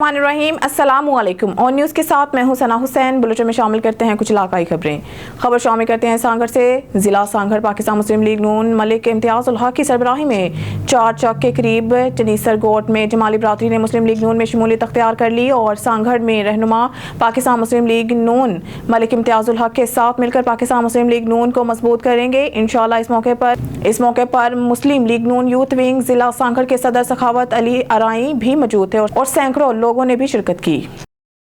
रहीम अस्सलाम वालेकुम। और न्यूज़ के साथ मैं हूं सना हुसैन। बुलेटिन में शामिल करते हैं कुछ इलाकाई खबरें। खबर शामिल करते हैं सांगड़ से। ज़िला सांगड़ पाकिस्तान मुस्लिम लीग नून मलिक इम्तियाज़ उल हक की सरबराही में 4 चक के करीब टनीसर गोट में जमाली बरादरी ने मुस्लिम लीग नून में शमूलियत अख्तियार कर ली और सांगड़ में रहनुमा पाकिस्तान मुस्लिम लीग नून मलिक इम्तियाज़ उल हक के साथ मिलकर पाकिस्तान मुस्लिम लीग नून को मजबूत करेंगे इंशाअल्लाह। इस मौके पर मुस्लिम लीग नून यूथ विंग जिला सांगड़ के सदर सखावत अली अराई भी मौजूद थे और सैकड़ों लोगों ने भी शिरकत की।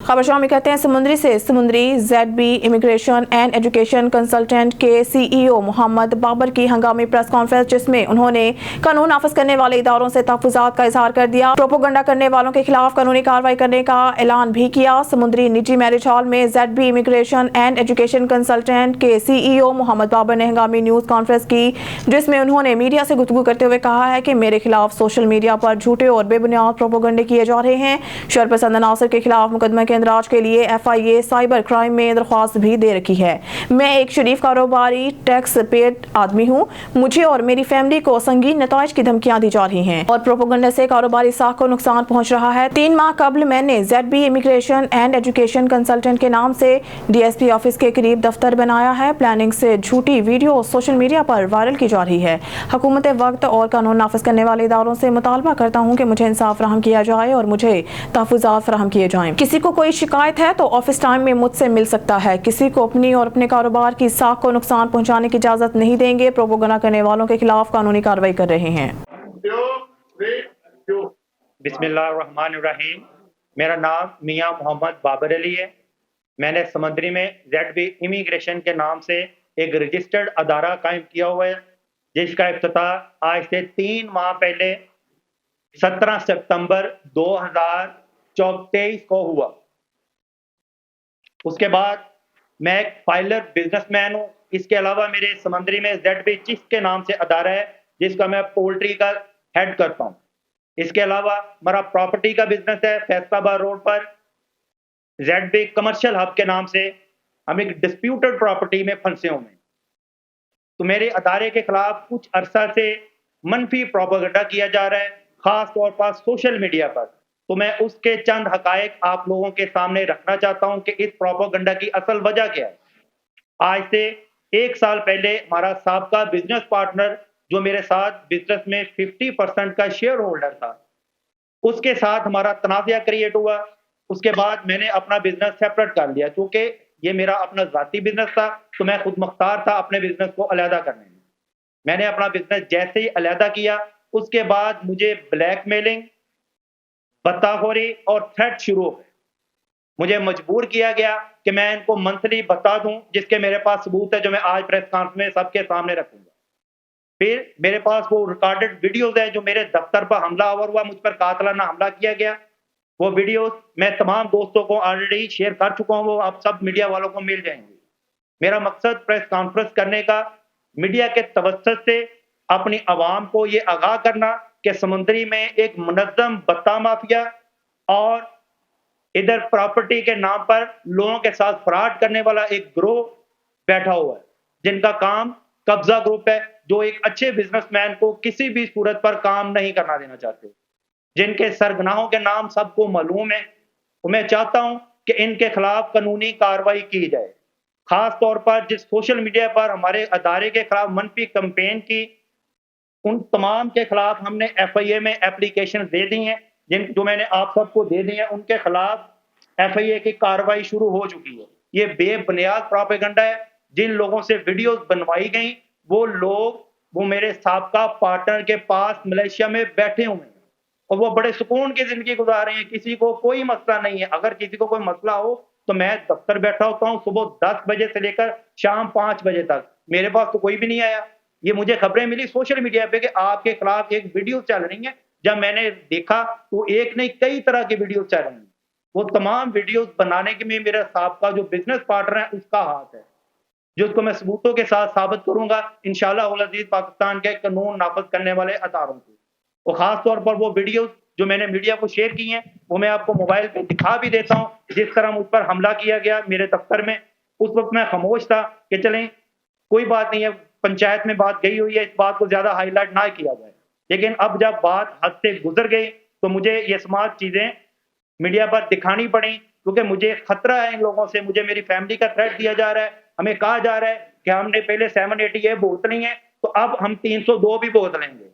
खबर शामिल करते हैं समुंदरी से। समुंदरी ZB immigration and education consultant के CEO मोहम्मद बाबर की हंगामी प्रेस कॉन्फ्रेंस, जिसमें उन्होंने कानून नाफिज करने वाले इदारों से तहफ़्फ़ुज़ात का इजहार कर दिया। प्रोपोगंडा करने वालों के खिलाफ कानूनी कार्रवाई करने का ऐलान भी किया। समुंदरी निजी मैरिज हॉल में ZB immigration and education consultant के CEO मोहम्मद बाबर ने हंगामी न्यूज़ कॉन्फ्रेंस की, जिसमें उन्होंने मीडिया से गुफ्तगू करते हुए कहा है कि मेरे खिलाफ सोशल मीडिया पर झूठे और बेबुनियाद प्रोपोगंडे किए जा रहे हैं। शरपसंद अनासर के खिलाफ मुकदमा के इंदराज के लिए FIA साइबर क्राइम में दरख्वास्त भी दे रखी है। मैं एक शरीफ कारोबारी टैक्स पेड आदमी हूँ। मुझे और मेरी फैमिली को संगीन नताइज की धमकियां दी जा रही हैं और प्रोपोगंडे से कारोबारी साख को नुकसान पहुंच रहा है। 3 माह कबल मैंने ZB immigration and education consultant के नाम से DSP ऑफिस के करीब दफ्तर बनाया है। प्लानिंग से झूठी वीडियो सोशल मीडिया पर वायरल की जा रही है। हुकूमत वक्त और कानून नाफिज करने वाले इदारों से मुतालबा करता हूँ कि मुझे इंसाफ फराहम किया जाए और मुझे तहफ़्फ़ुज़ात फराहम किए जाएं। किसी को कोई शिकायत है तो ऑफिस टाइम में मुझसे मिल सकता है। किसी को अपनी और अपने कारोबार की साख को नुकसान पहुंचाने की इजाजत नहीं देंगे। प्रोपोगंडा करने वालों के खिलाफ कानूनी कार्रवाई कर रहे हैं। बिस्मिल्लाहिर्रहमानिर्रहीम। मेरा नाम मियां मोहम्मद बाबर अली है। मैंने समंदरी में ZB इमिग्रेशन के नाम से एक रजिस्टर्ड अदारा कायम किया हुआ है, जिसका इफ्तिताह आज से 3 माह पहले 17 सितंबर 2023 को हुआ। उसके बाद मैं एक फाइलर बिजनेसमैन हूँ। इसके अलावा मेरे समंदरी में ZB चिक्स के नाम से अदारा है, जिसका मैं पोल्ट्री का हेड करता हूँ। इसके अलावा हमारा प्रॉपर्टी का बिजनेस है। फैसलाबाद रोड पर ZB कमर्शियल हब के नाम से हम एक डिस्प्यूटेड प्रॉपर्टी में फंसे हुए हैं। तो मेरे अदारे के खिलाफ कुछ अरसा से मनफी प्रोपेगेंडा किया जा रहा है, खास तौर पर सोशल मीडिया पर। तो मैं उसके चंद हकायक आप लोगों के सामने रखना चाहता हूं कि इस प्रोपेगेंडा की असल वजह क्या है। आज से 1 साल पहले हमारा साबका बिजनेस पार्टनर, जो मेरे साथ बिजनेस में 50% का शेयर होल्डर था, उसके साथ हमारा तनाज़ा क्रिएट हुआ। उसके बाद मैंने अपना बिजनेस सेपरेट कर लिया। क्योंकि ये मेरा अपना ज़ाती बिजनेस था, तो मैं खुद मुख्तार था अपने बिजनेस को अलहदा करने में। मैंने अपना बिजनेस जैसे ही अलहदा किया, उसके बाद मुझे ब्लैकमेलिंग, बत्ताखोरी और थ्रेट शुरू हो गए। मुझे मजबूर किया गया कि मैं इनको मंथली बता दूं, जिसके मेरे पास सबूत है, जो मैं आज प्रेस कॉन्फ्रेंस में सबके सामने रखूंगा। फिर मेरे पास वो रिकॉर्डेड वीडियोस है, जो मेरे दफ्तर पर हमलावर हुआ, मुझ पर कातलाना हमला किया गया। वो वीडियोस मैं तमाम दोस्तों को ऑलरेडी शेयर कर चुका हूं, वो आप सब मीडिया वालों को मिल जाएंगे। मेरा मकसद प्रेस कॉन्फ्रेंस करने का मीडिया के तवज्जुह से अपनी आवाम को ये आगाह करना कि समुंदरी में एक मुनज़्ज़म बत्ता माफिया और इधर प्रॉपर्टी के नाम पर लोगों के साथ फ्रॉड करने वाला एक ग्रोह बैठा हुआ है, जिनका काम कब्जा ग्रुप है, जो एक अच्छे बिजनेसमैन को किसी भी सूरत पर काम नहीं करना देना चाहते, जिनके सरगनाहों के नाम सबको मालूम है। तो मैं चाहता हूं कि इनके खिलाफ कानूनी कार्रवाई की जाए। खास तौर पर जिस सोशल मीडिया पर हमारे अदारे के खिलाफ मनफी कैंपेन की, उन तमाम के खिलाफ हमने FIA में एप्लीकेशन दे दी हैं, जो मैंने आप सबको दे दी है। उनके खिलाफ FIA की कार्रवाई शुरू हो चुकी है। ये बेबुनियाद प्रोपेगेंडा है। जिन लोगों से वीडियोस बनवाई गई, वो मेरे साबका पार्टनर के पास मलेशिया में बैठे हुए हैं और वो बड़े सुकून की जिंदगी गुजार रहे हैं। किसी को कोई मसला नहीं है। अगर किसी को कोई मसला हो तो मैं दफ्तर बैठा होता हूँ सुबह 10 बजे से लेकर शाम 5 बजे तक। मेरे पास तो कोई भी नहीं आया। ये मुझे खबरें मिली सोशल मीडिया पे कि आपके खिलाफ एक वीडियो चल रही है। जब मैंने देखा तो एक नहीं कई तरह की वीडियो चल रही हैं। वो तमाम वीडियोस बनाने के में मेरा साबका जो बिजनेस पार्टनर है उसका हाथ है, जिसको मैं सबूतों के साथ साबित करूंगा इंशाअल्लाह उल अजीज पाकिस्तान के कानून नाफिज करने वाले अदारों को। और खास तौर पर वो वीडियोस जो मैंने मीडिया को शेयर की हैं, वो मैं आपको मोबाइल पे दिखा भी देता हूं। जिस तरह मुझ पर हमला किया गया मेरे दफ्तर में, उस वक्त मैं खामोश था कि चलें कोई बात नहीं है, पंचायत में बात गई हुई है, इस बात को ज्यादा हाईलाइट ना किया जाए। लेकिन अब जब बात हद से गुजर गई तो मुझे ये समाज चीजें मीडिया पर दिखानी पड़ी, क्योंकि मुझे खतरा है इन लोगों से, मुझे मेरी फैमिली का थ्रेट दिया जा रहा है। हमें कहा जा रहा है कि हमने पहले 780 बोतलें हैं तो अब हम 302 भी बोतलेंगे,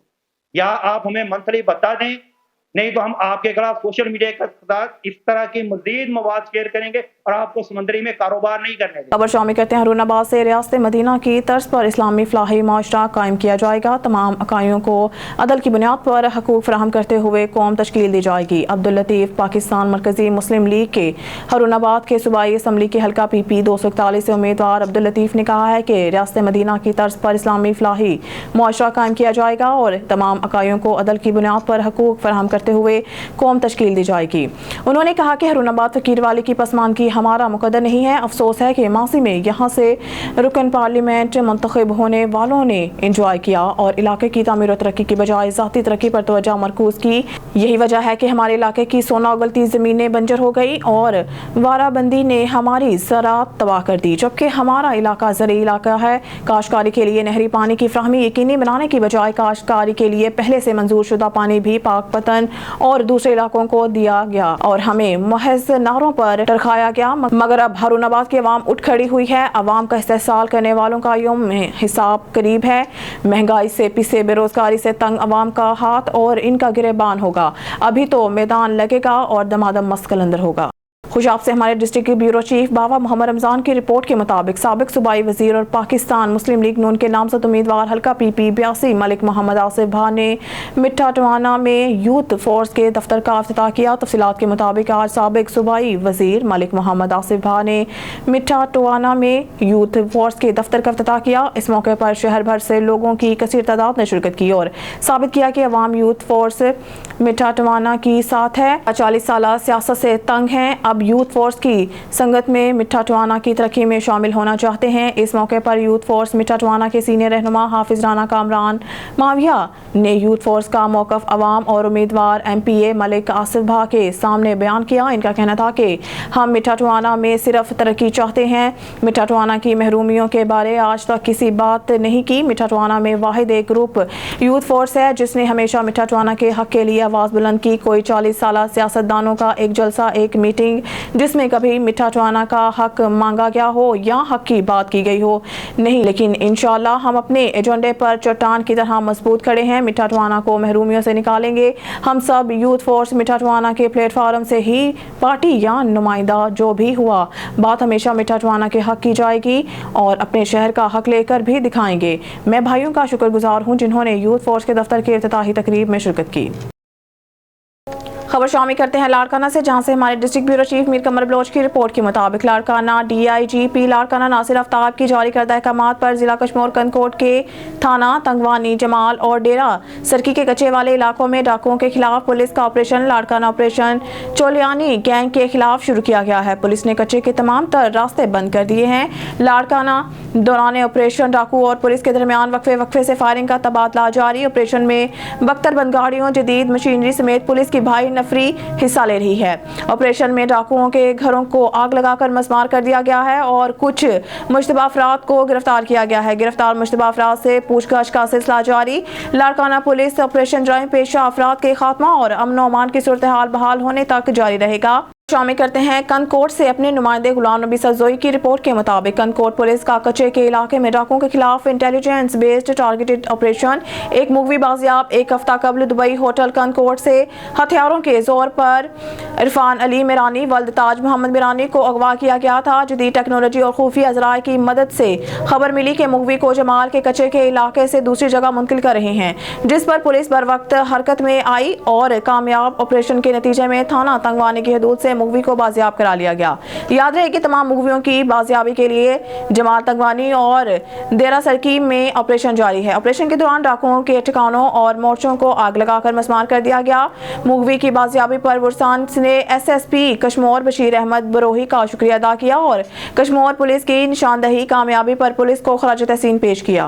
या आप हमें मंथली बता दें, नहीं तो हम आपके खिलाफ सोशल मीडिया के साथ इस तरह की मजीद मवाद शेयर करेंगे और आपको समंदरी में कारोबार नहीं करने देंगे। खबर शामिल करते हैं हरूनाबाद से। रियासत मदीना की तर्ज पर इस्लामी फलाही माशरा कायम किया जाएगा। तमाम अकाइयों को अदल की बुनियाद पर हकूक फराहम करते हुए कौम तश्कील दी जाएगी। अब्दुल लतीफ पाकिस्तान मरकजी मुस्लिम लीग के हरूनाबाद के सूबाई असम्बली के हल्का PP 241 से उम्मीदवार अब्दुल लतीफ ने कहा है कि रियासत मदीना की तर्ज पर इस्लामी फलाही माशरा कायम किया जाएगा और तमाम अकाइयों को अदल की बुनियाद पर हकूक फराहम करते हुए कौम तश्कील दी जाएगी। उन्होंने कहा कि हरूनाबाद फकीर वाली की पसमानदगी हमारा मुकद्दर नहीं है। अफसोस है कि माजी में यहाँ से रुकन पार्लियामेंट मुंतखब होने वालों ने इंजॉय किया और इलाके की तामीर और तरक्की की बजाय ज़ाती तरक्की पर तवज्जो मरकूज की। यही वजह है कि हमारे इलाके की सोना उगलती ज़मीनें बंजर हो गई और वाराबंदी ने हमारी ज़राअत तबाह कर दी, जबकि हमारा इलाका ज़रूरी इलाका है। काश्तकारी के लिए नहरी पानी की फ्राहमी यकीनी बनाने की बजाय काश्तकारी के लिए पहले से मंजूर शुदा पानी भी पाक पतन और दूसरे इलाकों को दिया गया और हमें महज नारों पर टरखाया गया। मगर अब हरूनाबाद की अवाम उठ खड़ी हुई है। अवाम का इस्तेहसाल करने वालों का यौम हिसाब करीब है। महंगाई से पिसे, बेरोजगारी से तंग अवाम का हाथ और इनका गिरेबान होगा। अभी तो मैदान लगेगा और दमादम मस्त कलंदर होगा। खुशाब से हमारे डिस्ट्रिक्ट के ब्यूरो चीफ बाबा मोहम्मद रमजान की रिपोर्ट के मुताबिक साबिक सूबाई वजीर और पाकिस्तान मुस्लिम लीग नून के नामजद उम्मीदवार हल्का PP 82 मलिक मोहम्मद आसिफ भा ने मिठा टवाना में यूथ फोर्स के दफ्तर का इफ्तिताह किया। तफसीलात के मुताबिक आज साबिक सूबाई वजीर मलिक मोहम्मद आसिफ भा ने मिठा टवाना में यूथ फोर्स के दफ्तर का इफ्तिताह किया। इस मौके पर शहर भर से लोगों की कसीर तादाद ने शिरकत की और साबित किया कि अवाम यूथ फोर्स मिठा टवाना की साथ है। 40 साल सियासत से तंग हैं, अब यूथ फोर्स की संगत में मिठा टवाना की तरक्की में शामिल होना चाहते हैं। इस मौके पर यूथ फोर्स मिठा टवाना के सीनियर रहनुमा हाफिज राना कामरान माविया ने यूथ फोर्स का मौकफ अवाम और उम्मीदवार MPA मलिक आसिफ भा के सामने बयान किया। इनका कहना था कि हम मिठा टवाना में सिर्फ तरक्की चाहते हैं। मिठा टवाना की महरूमियों के बारे आज तक किसी बात नहीं की। मिठा टवाना में वाहिद एक ग्रुप यूथ फोर्स है जिसने हमेशा मिठा टवाना के हक के लिए आवाज़ बुलंद की। कोई 40 साल सियासतदानों का एक जलसा, एक मीटिंग जिसमें कभी मिठा टवाना का हक मांगा गया हो या हक की बात की गई हो नहीं, लेकिन इंशाअल्लाह हम अपने एजेंडे पर चट्टान की तरह मजबूत खड़े हैं। मिठा टवाना को महरूमियों से निकालेंगे। हम सब यूथ फोर्स मिठा टवाना के प्लेटफार्म से ही पार्टी या नुमाइंदा जो भी हुआ बात हमेशा मिठा टवाना के हक की जाएगी और अपने शहर का हक लेकर भी दिखाएंगे। मैं भाइयों का शुक्रगुजार हूँ जिन्होंने यूथ फोर्स के दफ्तर के इफ्तिताही तकरीब में शिरकत की। खबर शामिल करते हैं लाड़काना से, जहां से हमारे डिस्ट्रिक्ट ब्यूरो चीफ मीर कमर बलोच की रिपोर्ट के मुताबिक लाड़काना DIGP लाड़काना नासिर आफ्ताब की जारी करदा अहकामात पर जिला कश्मीर कनकोट के थाना तंगवानी, जमाल और डेरा सरकी के कच्चे वाले इलाकों में डाकुओं के खिलाफ पुलिस का ऑपरेशन लाड़काना ऑपरेशन चोलियानी गैंग के खिलाफ शुरू किया गया है। पुलिस ने कच्चे के तमाम तर रास्ते बंद कर दिए हैं। लाड़काना दौरान ऑपरेशन डाकू और पुलिस के दरमियान वक्फे से फायरिंग का तबादला जारी। ऑपरेशन में बख्तरबंद गाड़ियों, जदीद मशीनरी समेत पुलिस की भारी नफरी हिस्सा ले रही है। ऑपरेशन में डाकुओं के घरों को आग लगाकर मसमार कर दिया गया है और कुछ मुश्तबा अफराद को गिरफ्तार किया गया है। गिरफ्तार मुश्तबा अफराद से पूछताछ का सिलसिला जारी। लाड़काना पुलिस ऑपरेशन जराइम पेशा अफराद के खात्मा और अमन और अमान की सूरत हाल बहाल होने तक जारी रहेगा। शामिल करते हैं कनकोट से अपने नुमाइंदे गुलाम नबी सजोई की रिपोर्ट के मुताबिक कनकोट पुलिस का कच्चे के इलाके में डाकुओं के खिलाफ इंटेलिजेंस बेस्ड टारगेटेड ऑपरेशन। एक मुगवी बाजियाब। एक हफ्ता कबल दुबई होटल कनकोट से हथियारों के जोर पर इरफान अली मिरानी वल्द ताज मोहम्मद मिरानी को अगवा किया गया था। जदीद टेक्नोलॉजी और खुफिया जराए की मदद से खबर मिली कि मुगवी को जमाल के कच्चे के इलाके से दूसरी जगह मुंतकिल कर रहे हैं, जिस पर पुलिस बर वक्त हरकत में आई और कामयाब ऑपरेशन के नतीजे में थाना तंगवानी की हदूद से मुगवी को बाजियाब करा लिया गया। याद रहे कि तमाम मुगवियों की बाजियाबी के लिए जमाल तंगवानी और डेरा सरकी में ऑपरेशन जारी है। ऑपरेशन के दौरान डाकुओं के ठिकानों और मोर्चों को आग लगाकर मसमार कर दिया गया। मुगवी की बाजियाबी पर वुरसान ने SSP कश्मीर बशीर अहमद बरोही का शुक्रिया अदा किया और कश्मीर पुलिस की निशानदही कामयाबी पर पुलिस को खराज तहसीन पेश किया।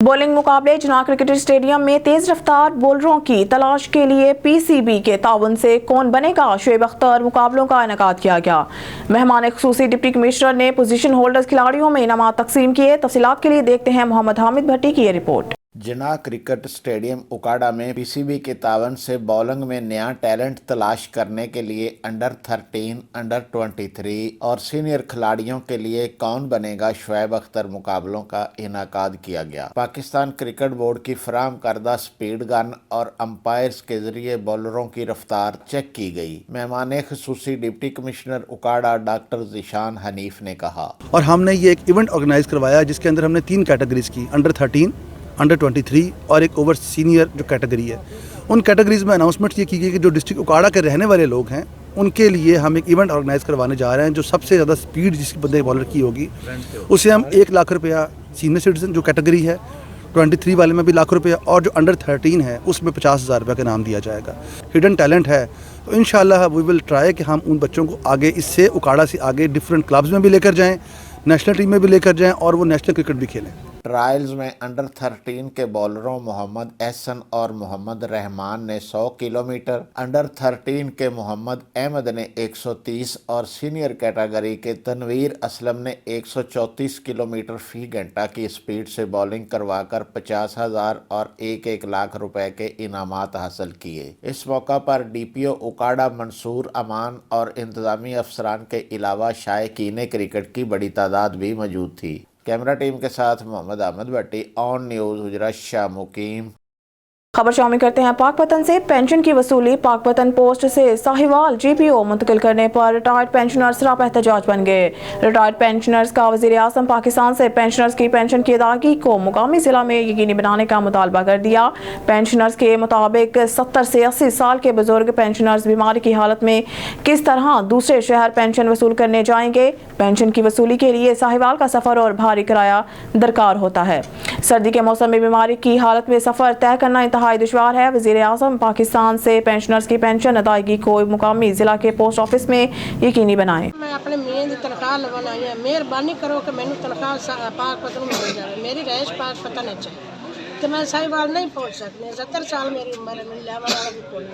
बॉलिंग मुकाबले जना क्रिकेट स्टेडियम में तेज रफ्तार बॉलरों की तलाश के लिए PCB के ताउन से कौन बनेगा शोएब अख्तर मुकाबलों का इनेकाद किया गया। मेहमान खुसूसी डिप्टी कमिश्नर ने पोजीशन होल्डर्स खिलाड़ियों में इनामात तकसीम किए। तफसीलात के लिए देखते हैं मोहम्मद हामिद भट्टी की ये रिपोर्ट। जिन्ना क्रिकेट स्टेडियम उकाड़ा में पीसीबी के तावन से बॉलिंग में नया टैलेंट तलाश करने के लिए अंडर 13, अंडर 23 और सीनियर खिलाड़ियों के लिए कौन बनेगा शुएब अख्तर मुकाबलों का इनेकाद किया गया। पाकिस्तान क्रिकेट बोर्ड की फराहम करदा स्पीड गन और अंपायर्स के जरिए बॉलरों की रफ्तार चेक की गई। मेहमान खुसूसी deputy commissioner Okara doctor Zeeshan Hanif ने कहा। और हमने ये एक इवेंट ऑर्गेनाइज करवाया जिसके अंदर हमने 3 कैटेगरीज की, अंडर 13, अंडर 23 और एक ओवर सीनियर जो कैटेगरी है। उन कैटेगरीज में अनाउंसमेंट ये की गई कि जो डिस्ट्रिक्ट उकाड़ा के रहने वाले लोग हैं उनके लिए हम एक इवेंट ऑर्गेनाइज करवाने जा रहे हैं। जो सबसे ज़्यादा स्पीड जिस बंदे बॉलर की होगी उसे हम 1 लाख रुपया सीनियर सिटीजन जो कैटेगरी है, 23 वाले में भी 1 लाख रुपया, और जो अंडर 13 है उसमें 50,000 रुपये का इनाम दिया जाएगा। हिडन टैलेंट है तो इंशाल्लाह वी विल ट्राई कि हम उन बच्चों को आगे इससे उकाड़ा से आगे डिफरेंट क्लब्स में भी लेकर जाएँ, नेशनल टीम में भी लेकर जाएँ और वो नेशनल क्रिकेट भी खेलें। ट्रायल्स में अंडर 13 के बॉलरों मोहम्मद एहसन और मोहम्मद रहमान ने 100 किलोमीटर, अंडर 13 के मोहम्मद अहमद ने 130 और सीनियर कैटेगरी के तनवीर असलम ने 134 किलोमीटर फी घंटा की स्पीड से बॉलिंग करवाकर 50,000 और 1-1 लाख रुपए के इनामात हासिल किए। इस मौका पर डीपीओ उकाड़ा मंसूर अमान और इंतजामी अफसरान के अलावा शायकीन क्रिकेट की बड़ी तादाद भी मौजूद थी। कैमरा टीम के साथ मोहम्मद अहमद भट्टी, ऑन न्यूज़, हुजरा शाह मुकीम। खबर शामिल करते हैं पाकपतन से। पेंशन की वसूली पाकपतन पोस्ट से साहिवाल जीपीओ मुंतकिल करने पर रिटायर्ड पेंशनर्स राह एहतजाज बन गए। रिटायर्ड पेंशनर्स का वज़ीर आज़म पाकिस्तान से पेंशनर्स की पेंशन की अदायगी को मुकामी ज़िला में यकीनी बनाने का मुतालबा कर दिया। पेंशनर्स के मुताबिक 70 से 80 साल के बुजुर्ग पेंशनर्स बीमारी की हालत में किस तरह दूसरे शहर पेंशन वसूल करने जाएंगे। पेंशन की वसूली के लिए साहिवाल का सफ़र और भारी किराया दरकार होता है। सर्दी के मौसम में बीमारी की हालत में सफ़र तय करना इंतहाई दुश्वार है। वज़ीर आज़म पाकिस्तान से पेंशनर्स की पेंशन अदायगी को मुकामी ज़िला के पोस्ट ऑफिस में यकीनी बनाएं। मैं अपने मियां की तनख्वाह लवाना है, मेहरबानी करो कि मैंने तनख्वाह पाकपतन मिल जाए। मेरी रहायश पाकपतन है तो मैं साहिवाल नहीं पहुँच सकती। 70 साल मेरी उम्र है, मेरी लेवल वाला भी कोई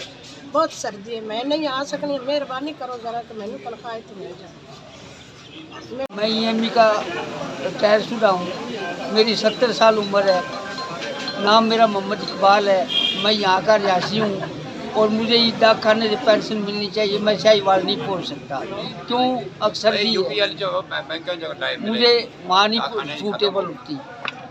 बहुत सर्दी है, मैं नहीं आ सकनी। मेहरबानी करो ज़रा कि मैंने तनख्वाह तो मिल जाए। मैं EMI का रिटायर शुदा हूँ, मेरी 70 साल उम्र है, नाम मेरा मोहम्मद इकबाल है, मैं यहाँ का रिहायशी हूँ और मुझे ईद खाने से पेंशन मिलनी चाहिए। मैं साहिवाल नहीं पहुँच सकता, क्यों? अक्सर मुझे वहाँ नहीं सूटेबल होती,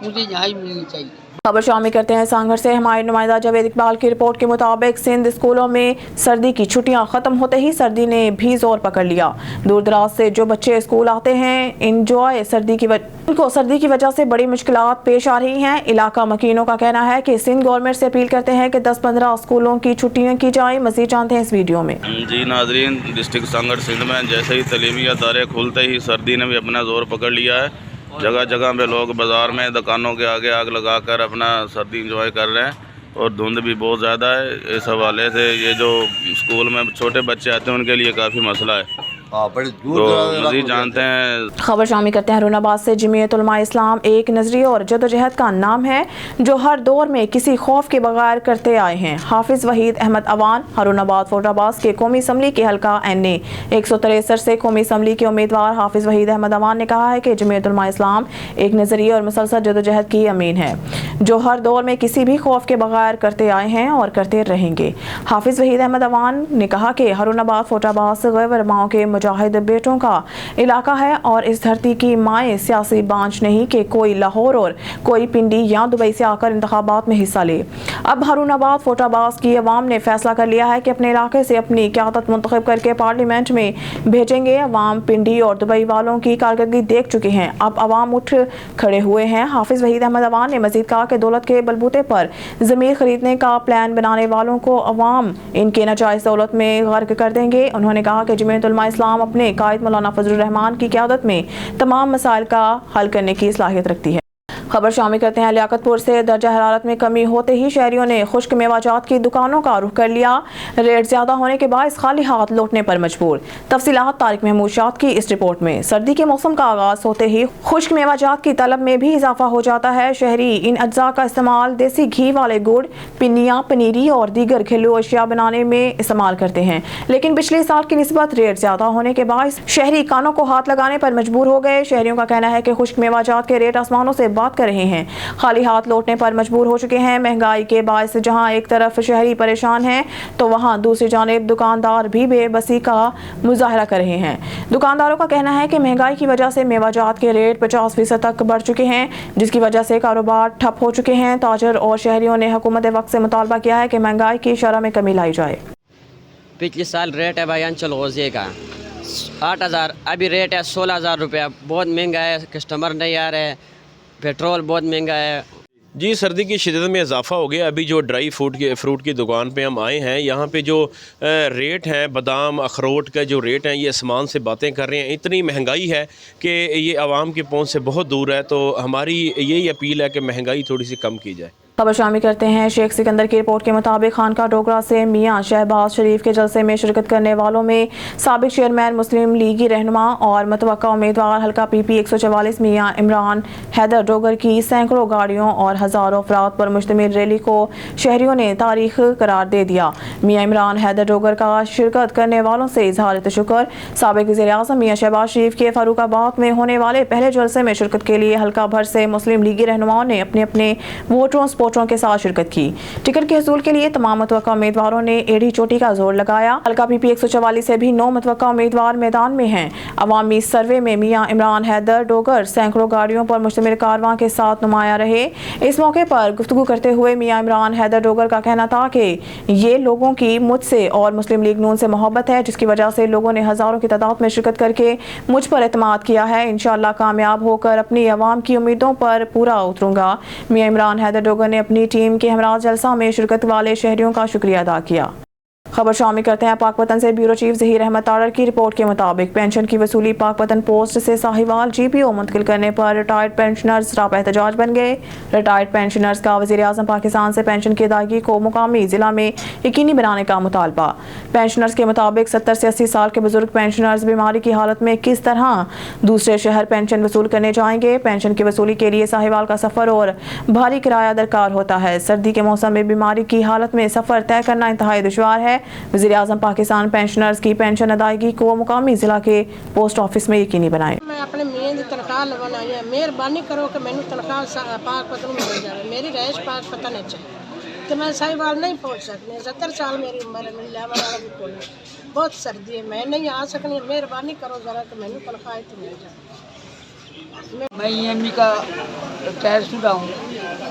मुझे यहाँ ही मिलनी चाहिए। खबर शामिल करते हैं सांगड़ से। हमारे नुमाइंदा जावेद इकबाल की रिपोर्ट के मुताबिक सिंध स्कूलों में सर्दी की छुट्टियां खत्म होते ही सर्दी ने भी जोर पकड़ लिया। दूर दराज से जो बच्चे स्कूल आते हैं इनको सर्दी की वजह से बड़ी मुश्किलात पेश आ रही हैं। इलाका मकीनों का कहना है कि सिंध गवर्नमेंट से अपील करते हैं कि 10-15 स्कूलों की छुट्टियां की जाएं। मजीद जानते हैं इस वीडियो में। जी नाजरीन, डिस्ट्रिक्ट सांगड़ सिंध में जैसे ही तलीमी अदारे खुलते ही सर्दी ने भी अपना जोर पकड़ लिया है। जगह जगह पे लोग बाज़ार में दुकानों के आगे आग लगाकर अपना सर्दी इंजॉय कर रहे हैं और धुंध भी बहुत ज़्यादा है। इस हवाले से ये जो स्कूल में छोटे बच्चे आते हैं उनके लिए काफ़ी मसला है। तो मज़ीद जानते हैं। खबर शामिल करते हैं हरुनाबाद से। जमीयत उलमा इस्लाम एक नजरिए और जदोजहद का नाम है जो हर दौर में किसी खौफ के बगैर करते आए हैं। हाफिज वहीद अहमद अवान हरुनाबाद फोटाबाद के कौमी असम्बली के हल्का NA 163 से कौमी असम्बली के उम्मीदवार हाफिज वहीद अहमद अवान ने कहा है कि जमीयत उलमा इस्लाम एक नजरिए और मुसलसल जदोजहद की अमीन है जो हर दौर में किसी भी खौफ के बगैर करते आए हैं और करते रहेंगे। हाफिज वहीद अहमद अवान ने कहा कि हरुनाबाद फोटाबाद गैर माओ के मुजाहिद बेटों का इलाका है और इस धरती की माएँ सियासी बांझ नहीं कि कोई लाहौर और कोई पिंडी या दुबई से आकर इंतखाबात में हिस्सा ले। अब हरुनाबाद फोटाबाद की अवाम ने फैसला कर लिया है कि अपने इलाके से अपनी क़यादत मुंतखब करके पार्लियामेंट में भेजेंगे। अवाम पिंडी और दुबई वालों की कारकर्दगी देख चुके हैं, अब अवाम उठ खड़े हुए हैं। हाफिज वहीद अहमद अवान ने मजीद कहा कि दौलत के बलबूते पर ज़मीन खरीदने का प्लान बनाने वालों को अवाम इनके नाजायज़ दौलत में गर्क कर देंगे। उन्होंने कहा कि जमीयत उलमा इस्लाम अपने कायद मौलाना फजलुर रहमान की क़यादत में तमाम मसाइल का हल करने की सलाहियत रखती है। खबर शामिल करते हैं लियाकतपुर से। दर्जा हरारत में कमी होते ही शहरियों ने खुश्क मेवाजात की दुकानों का रुख कर लिया। रेट ज्यादा होने के बाद खाली हाथ लौटने पर मजबूर। तफसीलात तारिक महमूद शाद की इस रिपोर्ट में। सर्दी के मौसम का आगाज होते ही खुश्क मेवाजात की तलब में भी इजाफा हो जाता है। शहरी इन अज्जा का इस्तेमाल देसी घी वाले गुड़, पिन्नियाँ, पनीरी और दीगर घरेलू अशिया बनाने में इस्तेमाल करते हैं, लेकिन पिछले साल की निस्बत रेट ज्यादा होने के बाद शहरी कानों को हाथ लगाने पर मजबूर हो गए। शहरियों का कहना है कि खुश्क मेवाजात के रेट आसमानों से बात کر رہے ہیں، خالی ہاتھ لوٹنے پر مجبور ہو چکے ہیں۔ مہنگائی کے باعث جہاں ایک طرف شہری پریشان ہیں تو وہاں دوسری جانب دکاندار بھی بے بسی کا مظاہرہ کر رہے ہیں۔ دکانداروں کا کہنا ہے کہ مہنگائی کی وجہ سے میوہ جات کے ریٹ 50% تک بڑھ چکے ہیں، جس کی وجہ سے کاروبار ٹھپ ہو چکے ہیں۔ تاجر اور شہریوں نے حکومت وقت سے مطالبہ کیا ہے کہ مہنگائی کی شرح میں کمی لائی جائے۔ پچھلے سال ریٹ ہے بھائی انچل غوزے کا 8,000، ابھی ریٹ ہے 16,000 روپیہ، بہت مہنگا ہے، کسٹمر نہیں آ رہے، پیٹرول بہت مہنگا ہے۔ جی سردی کی شدت میں اضافہ ہو گیا۔ ابھی جو ڈرائی فروٹ کی دکان پہ ہم آئے ہیں، یہاں پہ جو ریٹ ہیں بادام اخروٹ کا جو ریٹ ہیں یہ آسمان سے باتیں کر رہے ہیں۔ اتنی مہنگائی ہے کہ یہ عوام کی پہنچ سے بہت دور ہے، تو ہماری یہی اپیل ہے کہ مہنگائی تھوڑی سی کم کی جائے۔ خبر شامل کرتے ہیں شیخ سکندر کی رپورٹ کے مطابق خانقاہ ڈوگرہ سے میاں شہباز شریف کے جلسے میں شرکت کرنے والوں میں سابق چیئرمین مسلم لیگی رہنما اور متوقع امیدوار حلقہ پی پی 144 میاں عمران حیدر ڈوگر کی سینکڑوں گاڑیوں اور ہزاروں افراد پر مشتمل ریلی کو شہریوں نے تاریخ قرار دے دیا۔ میاں عمران حیدر ڈوگر کا شرکت کرنے والوں سے اظہار تشکر۔ سابق وزیر اعظم میاں شہباز شریف کے فاروق آباد میں ہونے والے پہلے جلسے میں شرکت کے لیے حلقہ بھر سے مسلم لیگی رہنماؤں نے اپنے اپنے ووٹروں کے ساتھ شرکت کی۔ ٹکٹ کے حصول کے لیے تمام متوقع امیدواروں نے ایڑی چوٹی کا زور لگایا۔ حلقہ پی پی 144 سے بھی 9 متوقع امیدوار میدان میں ہیں۔ عوامی سروے میں میاں عمران حیدر ڈوگر سینکڑوں گاڑیوں پر مشتمل کارواں کے ساتھ نمایاں رہے۔ اس موقع پر گفتگو کرتے ہوئے میاں عمران حیدر ڈوگر کا کہنا تھا کہ یہ لوگوں کی مجھ سے اور مسلم لیگ نون سے محبت ہے، جس کی وجہ سے لوگوں نے ہزاروں کی تعداد میں شرکت کر کے مجھ پر اعتماد کیا ہے۔ انشاءاللہ کامیاب ہو کر اپنی عوام کی امیدوں پر پورا اتروں گا۔ میاں عمران حیدر ڈوگر نے اپنی ٹیم کے ہمراہ جلسہ میں شرکت والے شہریوں کا شکریہ ادا کیا۔ خبر شامل کرتے ہیں پاک پتن سے۔ بیورو چیف ظہیر احمد تاڑر کی رپورٹ کے مطابق پینشن کی وصولی پاک پتن پوسٹ سے ساہیوال جی پی او منتقل کرنے پر ریٹائرڈ پینشنرز راپہ احتجاج بن گئے۔ ریٹائرڈ پینشنرز کا وزیر اعظم پاکستان سے پینشن کی ادائیگی کو مقامی ضلع میں یقینی بنانے کا مطالبہ۔ پینشنرز کے مطابق 70 سے 80 سال کے بزرگ پینشنرز بیماری کی حالت میں کس طرح دوسرے شہر پینشن وصول کرنے جائیں گے؟ پینشن کی وصولی کے لیے ساہیوال کا سفر اور بھاری کرایہ درکار ہوتا ہے۔ سردی کے موسم میں بیماری کی حالت میں سفر طے کرنا انتہائی دشوار ہے۔ وزیر اعظم پاکستان پینشنرز کی پینشن ادائیگی کو مقامی ضلع کے پوسٹ آفس میں یقینی بنائیں۔ میں اپنے میاں کی تنخواہ لوائی ہے، مہربانی کرو کہ مینوں تنخواہ پاک پتن مل جائے، میری رہائش پاک پتن چاہیے کہ میں ساہیوال نہیں پہنچ سکتی، 70 سال میری عمر ہے، میں لیوا والا بھی کوئی نہیں، بہت سردی ہے، میں نہیں آ سکنی، مہربانی کرو ذرا کہ مینوں تنخواہ تو مل جائے۔ میں ای ایم ای کا ریٹائر شدہ ہوں،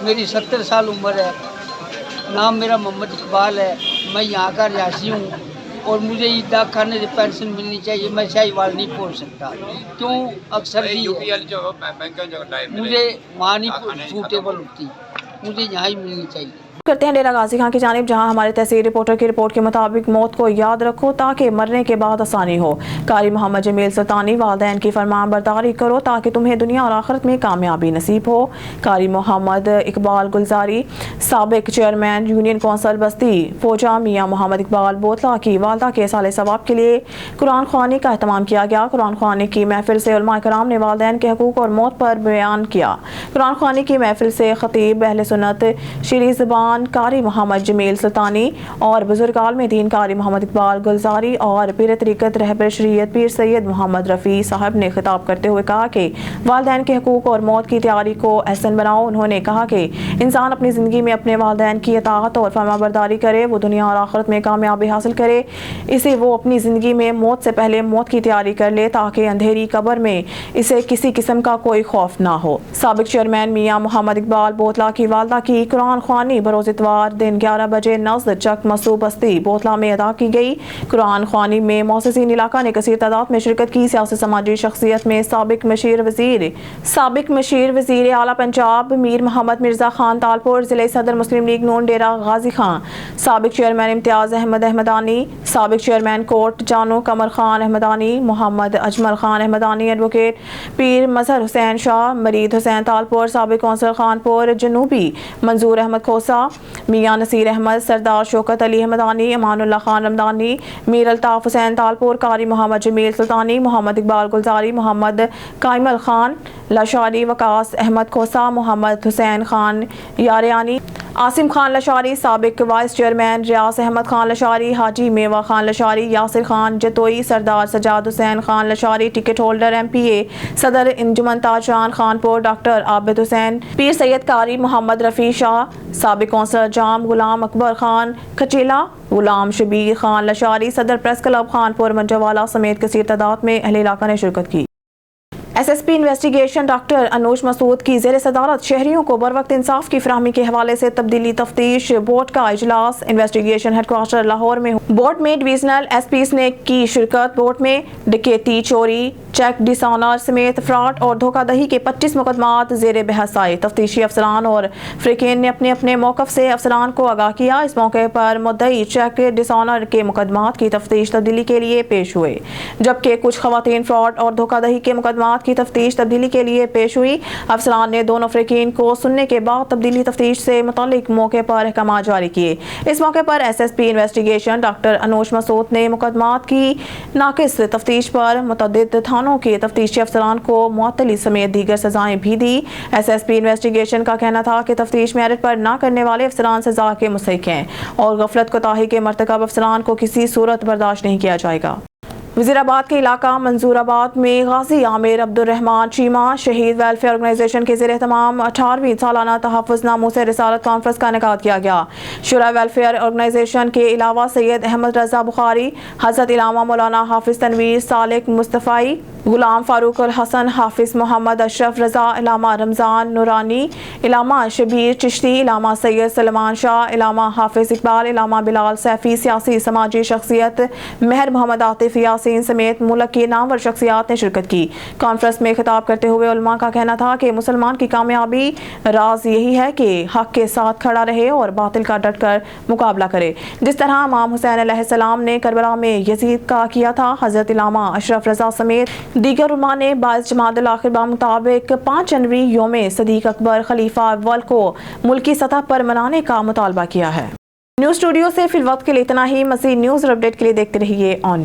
میری 70 سال عمر ہے، نام میرا محمد اقبال ہے، میں یہاں کا رہائشی ہوں اور مجھے عید خانے سے پینشن ملنی چاہیے۔ میں ساہیوال نہیں پہنچ سکتا، کیوں؟ اکثر مجھے وہاں نہیں سوٹیبل ہوتی، مجھے یہاں ہی ملنی چاہیے۔ کرتے ہیں ڈیرہ غازی خان کی جانب، جہاں ہمارے تحصیل رپورٹر کی رپورٹ کے مطابق موت کو یاد رکھو تاکہ مرنے کے بعد آسانی ہو۔ قاری محمد جمیل سلطانی، والدین کی فرمان برداری کرو تاکہ تمہیں دنیا اور آخرت میں کامیابی نصیب ہو۔ قاری محمد اقبال گلزاری، سابق چیئرمین یونین کونسل بستی فوجا میاں محمد اقبال بوتلا کی والدہ کے سال ثواب کے لیے قرآن خوانی کا اہتمام کیا گیا۔ قرآن خوانی کی محفل سے علماء کرام نے والدین کے حقوق اور موت پر بیان کیا۔ قرآن خوانی کی محفل سے خطیب اہل سنت شیریں زبان قاری محمد جمیل سلطانی اور بزرگ عالم دین قاری محمد اقبال گلزاری اور پیر طریقت رہبر شریعت پیر سید محمد رفیع صاحب نے خطاب کرتے ہوئے کہا کہ والدین کے حقوق اور موت کی تیاری کو احسن بناؤ۔ انہوں نے کہا کہ انسان اپنی زندگی میں اپنے والدین کی اطاعت اور فرما برداری کرے، وہ دنیا اور آخرت میں کامیابی حاصل کرے۔ اسے وہ اپنی زندگی میں موت سے پہلے موت کی تیاری کر لے تاکہ اندھیری قبر میں اسے کسی قسم کا کوئی خوف نہ ہو۔ سابق چیئرمین میاں محمد اقبال بوتلا کی والدہ کی قرآن خوانی بروز اتوار دن 11 بجے نزد چک مسو بستی بوتلا میں ادا کی گئی۔ قرآن خوانی میں موسسین علاقہ نے کثیر تعداد میں شرکت کی۔ سیاسی سماجی شخصیت میں سابق مشیر وزیر اعلیٰ پنجاب میر محمد مرزا خان تالپور، ضلع صدر مسلم لیگ نون ڈیرہ غازی خان، سابق چیئرمین امتیاز احمد احمدانی، سابق چیئرمین کوٹ جانو قمر خان احمدانی، محمد اجمل خان احمدانی، ایڈوکیٹ پیر مظہر حسین شاہ، مرید حسین تالپور، سابق کونسل خانپور جنوبی منظور احمد کھوسا، میاں نصیر احمد، سردار شوکت علی احمدانی، امان اللہ خان رمضانی، میر الطاف حسین تالپور، قاری محمد جمیل سلطانی، محمد اقبال گلزاری، محمد کائمل خان، लशारी, वकास अहमद खोसा, मोहम्मद हुसैन खान यारियानी, आसिम खान लशारी, साबिक vice chairman Riaz Ahmad Khan Lashari, Haji Mewa Khan Lashari, Yasir Khan Jatoi, Sardar Sajjad Hussain Khan Lashari, ticket holder MPA सदर इंजुमन ताजरान खानपुर डॉक्टर आबिद हुसैन, पीर सैयद कारी, मोहम्मद रफ़ी शाह, साबिक कौंसलर जाम गुलाम अकबर खान खचेला, गुलाम शबीर खान लशारी, सदर प्रेस क्लब खानपुर मंजवाला समेत कसीर तादाद में अहले इलाका ने शिरकत की। SSP investigation doctor Anoosh Masood की ज़ेर सदारत शहरियों को बरवक्त इंसाफ की फराहमी के हवाले से तब्दीली तफ्तीश बोर्ड का इजलास इन्वेस्टिगेशन हेडक्वार्टर लाहौर में बोर्ड में डिवीजनल SPs ने की शिरकत। बोर्ड में डकैती, चोरी, चेक डिसऑनर समेत फ्रॉड और धोखाधड़ी के 25 मुकदमात ज़ेर बहस आए। तफ्तीशी अफसरान और फ्रीकेन ने अपने अपने मौक़िफ़ से अफसरान को आगाह किया। इस मौके पर मुद्दई चेक डिसऑनर के मुकदमात की तफ्तीश तब्दीली के लिए पेश हुए, जबकि कुछ खवातीन फ्रॉड और धोखाधड़ी के मुकदमात की तफ्तीश तब्दीली के लिए पेश हुई। अफसरान ने दोनों फ्रीकेन को सुनने के बाद तब्दीली तफ्तीश से मुतालिक मौके पर अहकाम जारी किए। इस मौके पर SSP investigation doctor Anoosh Masood ने मुकदमात की नाकिस तफ्तीश पर मुतअद्दिद थानों के तफ्तीशी अफसरान को मुअत्तली समेत दीगर सजाएं भी दी। SSP इन्वेस्टिगेशन का कहना था कि तफ्तीश मेरिट पर ना करने वाले अफसरान सजा के मुस्तहिक हैं और गफलत कोताही के मर्तकब अफसरान को किसी सूरत बर्दाश्त नहीं किया जाएगा। वज़ीराबाद के इलाका मंजूराबाद में गाजी आमिर अब्दुर्रहमान चीमा शहीद वेलफेयर ऑर्गेनाइजेशन के ज़ेर एहतमाम 18वीं सालाना तहफ़्फ़ुज़ नामूस रिसालत कॉन्फ्रेंस का इनेकाद किया गया। शुरा वेलफेयर ऑर्गेनाइजेशन के अलावा सैयद अहमद रज़ा बुखारी, हज़रत इलामा मौलाना हाफिज़ तनवीर सालिक मुस्तफ़ाई, गुलाम फारूक अल हसन, हाफिज़ मोहम्मद अशरफ रज़ा, इलामा रमज़ान नूरानी, इलामा शबीर चिश्ती, इलामा सैयद सलमान शाह, इलामा हाफिज़ इकबाल, इलामा बिलाल सैफ़ी, सियासी समाजी शख्सियत महर मोहम्मद आतिफ यासीन समेत मुल्क की नामवर शख्सियात ने शिरकत की। कॉन्फ्रेंस में खिताब करते हुए उलमा का कहना था कि मुसलमान की कामयाबी राज यही है कि हक के साथ खड़ा रहे और बातिल का डट कर मुकाबला करे। जिस तरह इमाम हुसैन अलैहिस्सलाम ने करबला में यजीद का किया था, हज़रत इलामा अशरफ रज़ा समेत दीगर उलमा ने 22 जमादुल आखिर बा मुताबिक 5 जनवरी योम सदीक अकबर खलीफा अव्वल को मुल्की सतह पर मनाने का मुतालबा किया है। न्यूज़ स्टूडियो से फिल वक्त के लिए इतना ही। मज़ीद न्यूज़ और अपडेट के लिए देखते रहिए ऑन न्यूज़।